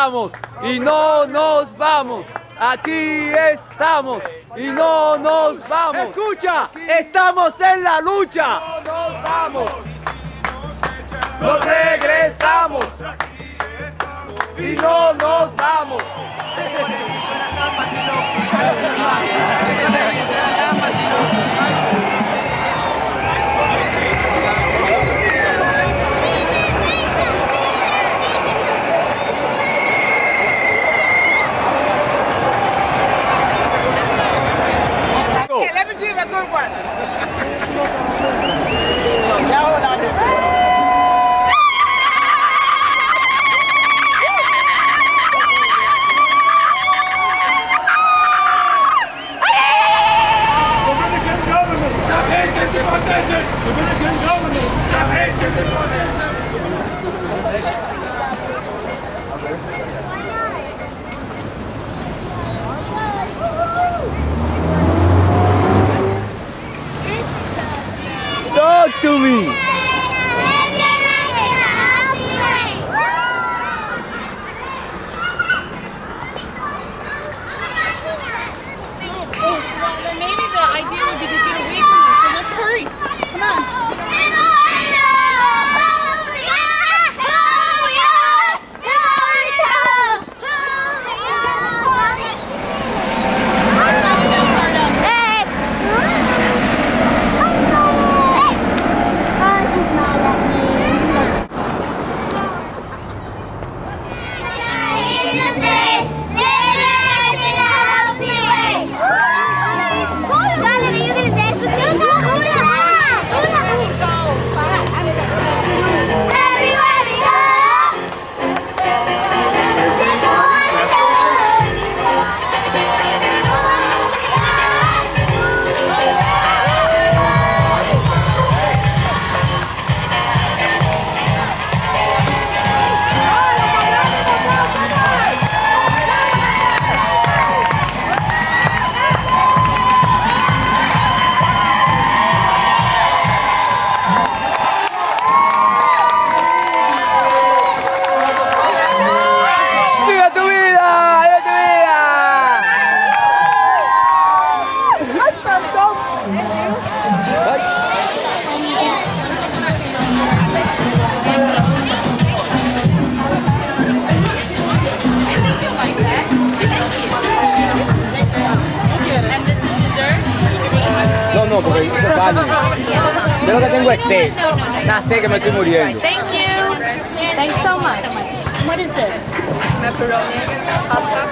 estamos y no nos vamos. Aquí estamos y no nos vamos. Escucha, estamos en la lucha. No nos vamos. Nos regresamos y no nos vamos. Okay, let me give you a good one. Now hold on this way. Talk to me. Maybe the idea would be to get away from them, so let's hurry. Come on. No, porque eso es válido. Yo lo que tengo es sed. Nada, sé que me estoy muriendo. Thank you. Thanks so much. What is this? Macaroni, pasta.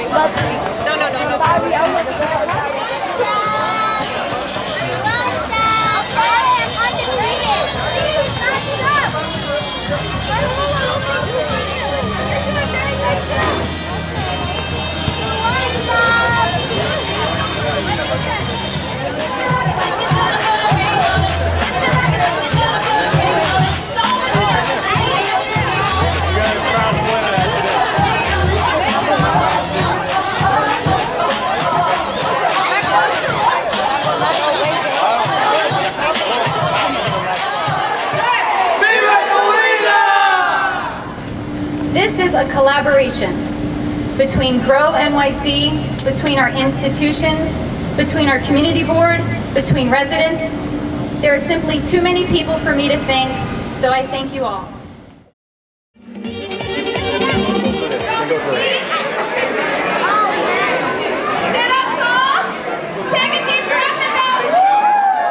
No. This is a collaboration between Grove NYC, between our institutions, between our community board, between residents. There are simply too many people for me to thank, so I thank you all.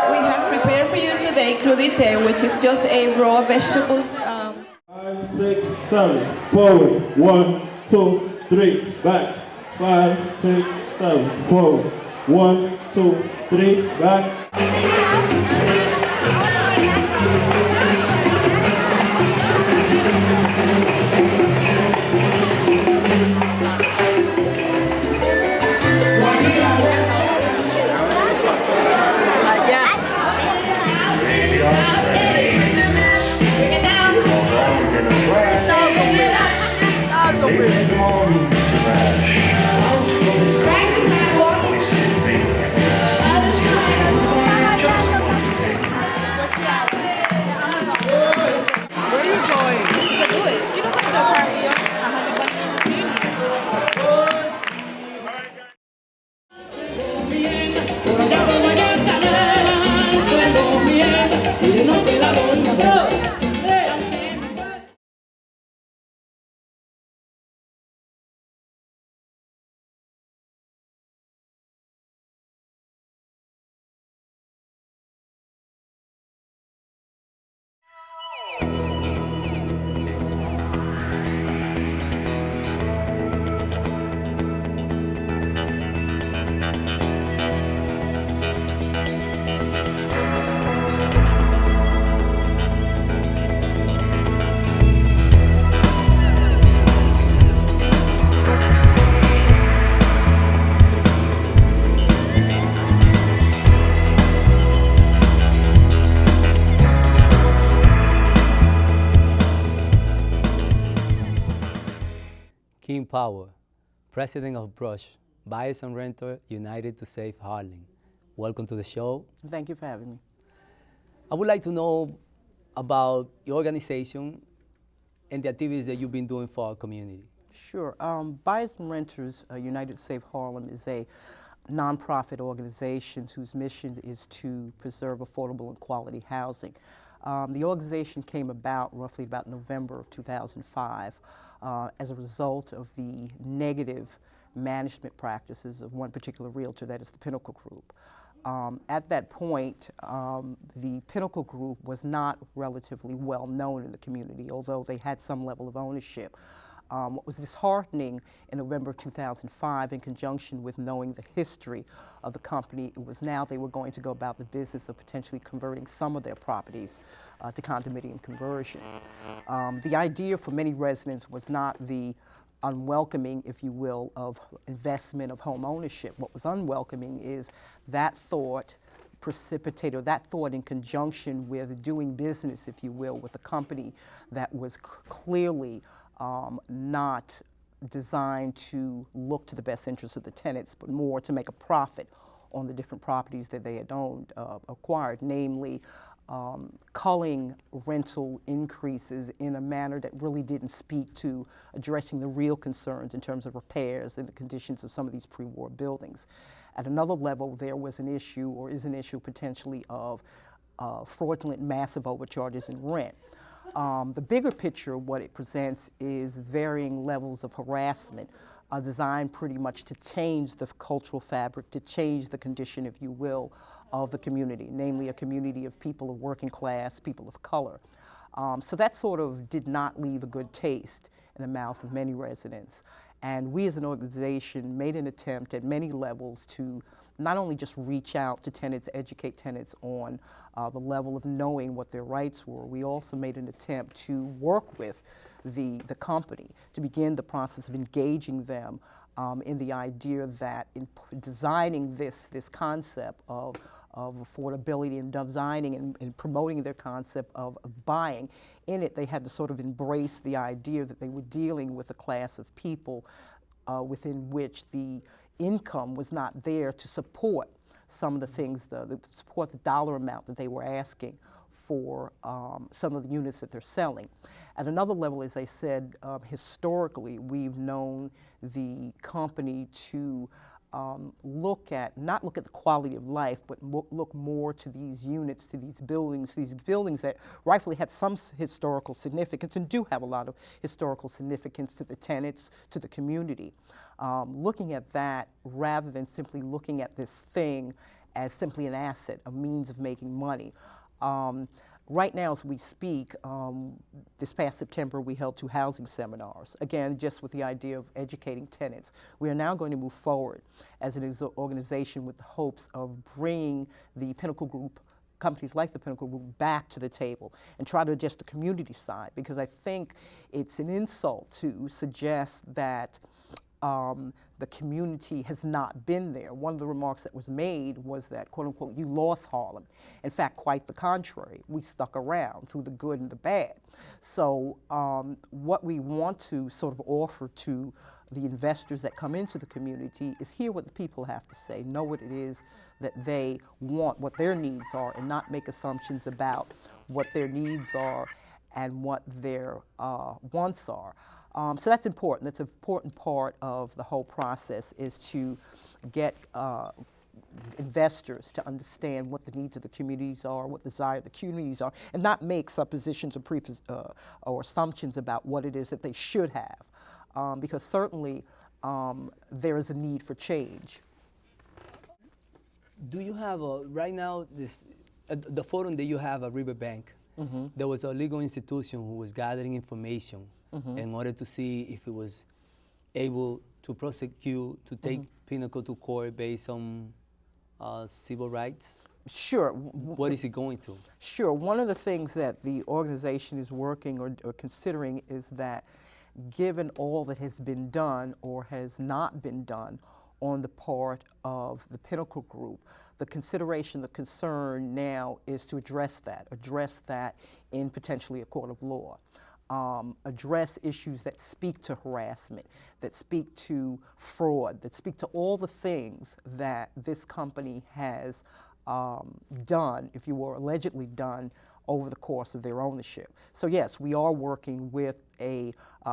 We have prepared for you today crudite, which is just a raw vegetables. 5, 6, 7, forward, 1, 2, 3, back, 5, 6, 7, forward, 1, 2, 3, back. King Power, President of Brush, Buyers and Renter United to Save Harlem. Welcome to the show. Thank you for having me. I would like to know about your organization and the activities that you've been doing for our community. Sure. Buyers and Renters United to Save Harlem is a nonprofit organization whose mission is to preserve affordable and quality housing. The organization came about roughly about November of 2005 as a result of the negative management practices of one particular realtor, that is the Pinnacle Group. At that point, the Pinnacle Group was not relatively well known in the community, although they had some level of ownership. What was disheartening in November of 2005, in conjunction with knowing the history of the company, it was now they were going to go about the business of potentially converting some of their properties to condominium conversion. The idea for many residents was not the unwelcoming, if you will, of investment of home ownership. What was unwelcoming is that thought precipitated, or that thought in conjunction with doing business, if you will, with a company that was clearly not designed to look to the best interests of the tenants, but more to make a profit on the different properties that they had owned, acquired, namely culling rental increases in a manner that really didn't speak to addressing the real concerns in terms of repairs and the conditions of some of these pre-war buildings. At another level, there was an issue, or is an issue potentially, of fraudulent massive overcharges in rent. The bigger picture of what it presents is varying levels of harassment designed pretty much to change the cultural fabric, to change the condition, if you will, of the community, namely a community of people of working class, people of color. So that sort of did not leave a good taste in the mouth of many residents. And we as an organization made an attempt at many levels to not only just reach out to tenants, educate tenants on the level of knowing what their rights were, we also made an attempt to work with the company to begin the process of engaging them in the idea that in designing this concept of affordability, and designing and promoting their concept of buying, in it they had to sort of embrace the idea that they were dealing with a class of people within which the income was not there to support some of the things, support the dollar amount that they were asking for some of the units that they're selling. At another level, as I said, historically, we've known the company to not look at the quality of life, but look more to these units, to these buildings that rightfully had some historical significance and do have a lot of historical significance to the tenants, to the community. Looking at that rather than simply looking at this thing as simply an asset, a means of making money. Right now, as we speak, this past September, we held 2 housing seminars, again, just with the idea of educating tenants. We are now going to move forward as an organization with the hopes of bringing the Pinnacle Group, companies like the Pinnacle Group, back to the table and try to address the community side, because I think it's an insult to suggest that the community has not been there. One of the remarks that was made was that, quote unquote, you lost Harlem. In fact, quite the contrary. We stuck around through the good and the bad. So what we want to sort of offer to the investors that come into the community is hear what the people have to say, know what it is that they want, what their needs are, and not make assumptions about what their needs are and what their wants are. So that's important. That's an important part of the whole process, is to get investors to understand what the needs of the communities are, what the desire of the communities are, and not make suppositions or assumptions about what it is that they should have, because certainly there is a need for change. Do you have right now the forum that you have at Riverbank? Mm-hmm. There was a legal institution who was gathering information in order to see if it was able to prosecute, to take Pinnacle to court based on civil rights? Sure. What is it going to? Sure. One of the things that the organization is working or considering is that, given all that has been done or has not been done on the part of the Pinnacle Group, the consideration, the concern now is to address that in potentially a court of law. address issues that speak to harassment, that speak to fraud, that speak to all the things that this company has done, if you will, allegedly done over the course of their ownership. So yes, we are working with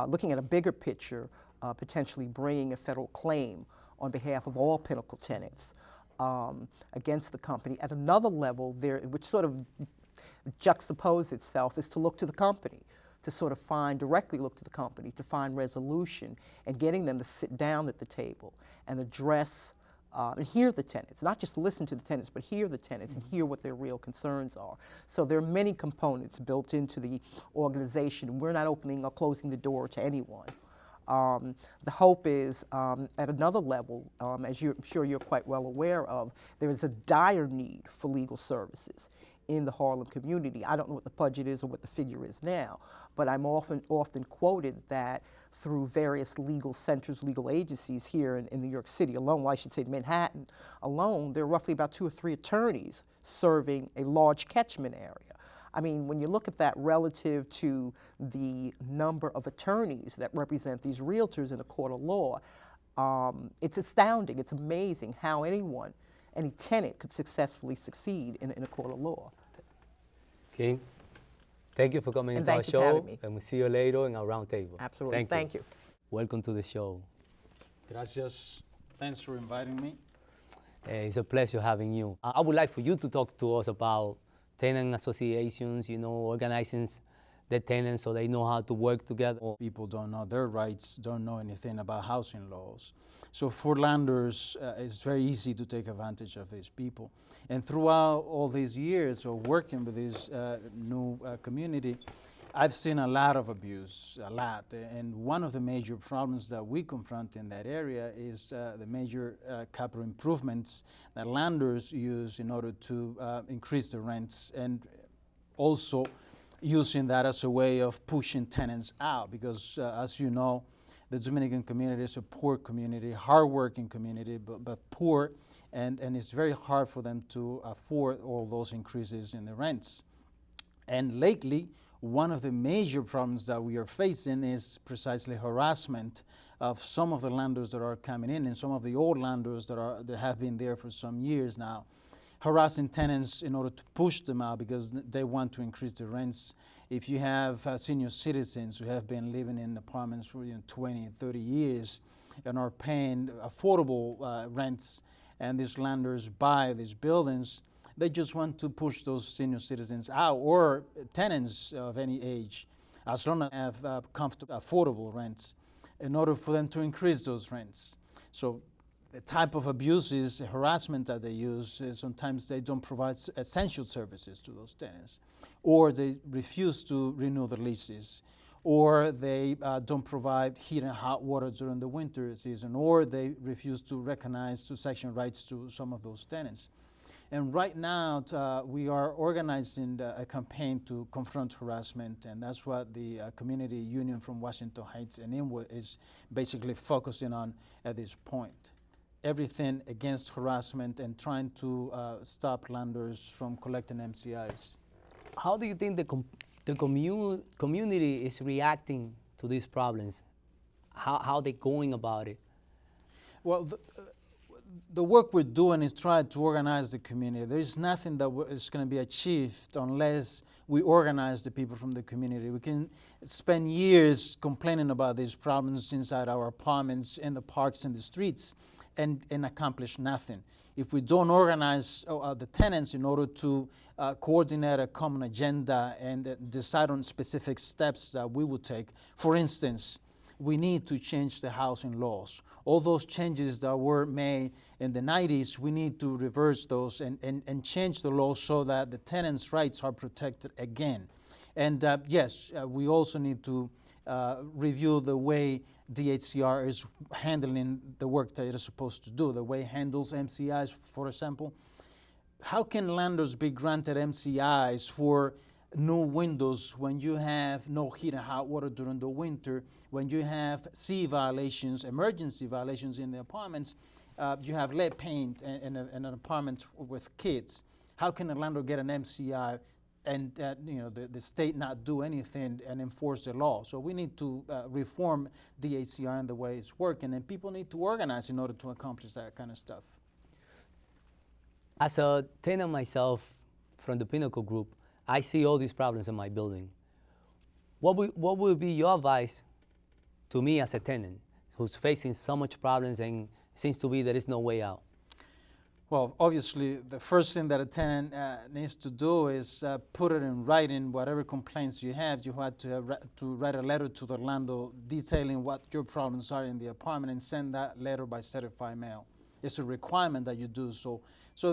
looking at a bigger picture, potentially bringing a federal claim on behalf of all Pinnacle tenants against the company. At another level, which sort of juxtaposes itself, is to look to the company, to sort of directly look to the company, to find resolution and getting them to sit down at the table and address and hear the tenants, not just listen to the tenants, but hear the tenants and hear what their real concerns are. So there are many components built into the organization. We're not opening or closing the door to anyone. The hope is, at another level, as I'm sure you're quite well aware of, there is a dire need for legal services in the Harlem community. I don't know what the budget is or what the figure is now, but I'm often quoted that through various legal centers, legal agencies here in New York City alone, well, I should say Manhattan alone, there are roughly about 2 or 3 attorneys serving a large catchment area. I mean, when you look at that relative to the number of attorneys that represent these realtors in a court of law, it's astounding, it's amazing how any tenant could successfully succeed in a court of law. King, thank you for coming into our show, and we'll see you later in our round table. Absolutely, thank you. Welcome to the show. Gracias, thanks for inviting me. It's a pleasure having you. I would like for you to talk to us about tenant associations, organizing the tenants so they know how to work together. People don't know their rights, don't know anything about housing laws. So for landlords, it's very easy to take advantage of these people. And throughout all these years of working with this new community, I've seen a lot of abuse, a lot. And one of the major problems that we confront in that area is the major capital improvements that landlords use in order to increase the rents, and also using that as a way of pushing tenants out. Because as you know, the Dominican community is a poor community, hardworking community, but poor, and it's very hard for them to afford all those increases in the rents. And lately, one of the major problems that we are facing is precisely harassment of some of the landlords that are coming in, and some of the old landlords that have been there for some years now, harassing tenants in order to push them out because they want to increase the rents. If you have senior citizens who have been living in apartments for 20, 30 years and are paying affordable rents, and these landlords buy these buildings, they just want to push those senior citizens out, or tenants of any age, as long as they have comfortable, affordable rents, in order for them to increase those rents. So the type of abuses, harassment that they use, sometimes they don't provide essential services to those tenants, or they refuse to renew the leases, or they don't provide heat and hot water during the winter season, or they refuse to recognize section rights to some of those tenants. And right now, we are organizing a campaign to confront harassment, and that's what the Community Union from Washington Heights and Inwood is basically focusing on at this point. Everything against harassment and trying to stop landlords from collecting MCIs. How do you think the community is reacting to these problems? How they going about it? Well, the work we're doing is trying to organize the community. There is nothing that is going to be achieved unless we organize the people from the community. We can spend years complaining about these problems inside our apartments, in the parks, in the streets, and accomplish nothing. If we don't organize the tenants in order to coordinate a common agenda and decide on specific steps that we will take, for instance, we need to change the housing laws. All those changes that were made in the 90s, we need to reverse those and change the laws so that the tenants' rights are protected again. And yes, we also need to review the way DHCR is handling the work that it is supposed to do, the way it handles MCIs, for example. How can landlords be granted MCIs for new windows when you have no heat and hot water during the winter, when you have C violations, emergency violations in the apartments, you have lead paint in an apartment with kids? How can a landlord get an MCI and the state not do anything and enforce the law. So we need to reform DHCR and the way it's working, and people need to organize in order to accomplish that kind of stuff. As a tenant myself from the Pinnacle Group, I see all these problems in my building. What would be your advice to me as a tenant who's facing so much problems and seems to be there is no way out? Well, obviously, the first thing that a tenant needs to do is put it in writing, whatever complaints you have. You have to write a letter to the landlord detailing what your problems are in the apartment and send that letter by certified mail. It's a requirement that you do so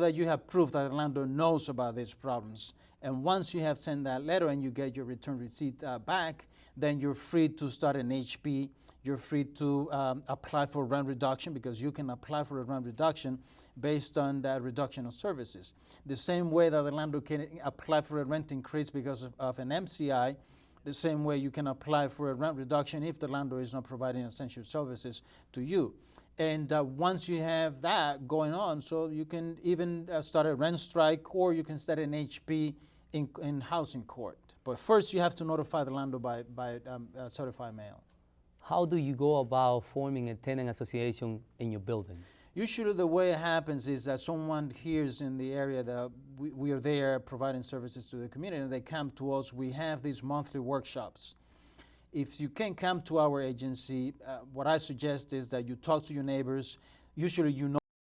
that you have proof that the landlord knows about these problems. And once you have sent that letter and you get your return receipt back, then you're free to start an HP. You're free to apply for rent reduction, because you can apply for a rent reduction based on that reduction of services. The same way that the landlord can apply for a rent increase because of an MCI, the same way you can apply for a rent reduction if the landlord is not providing essential services to you. And once you have that going on, so you can even start a rent strike, or you can start an HP in housing court. But first you have to notify the landlord by certified mail. How do you go about forming a tenant association in your building? Usually the way it happens is that someone hears in the area that we are there providing services to the community, and they come to us. We have these monthly workshops. If you can't come to our agency, what I suggest is that you talk to your neighbors. Usually you know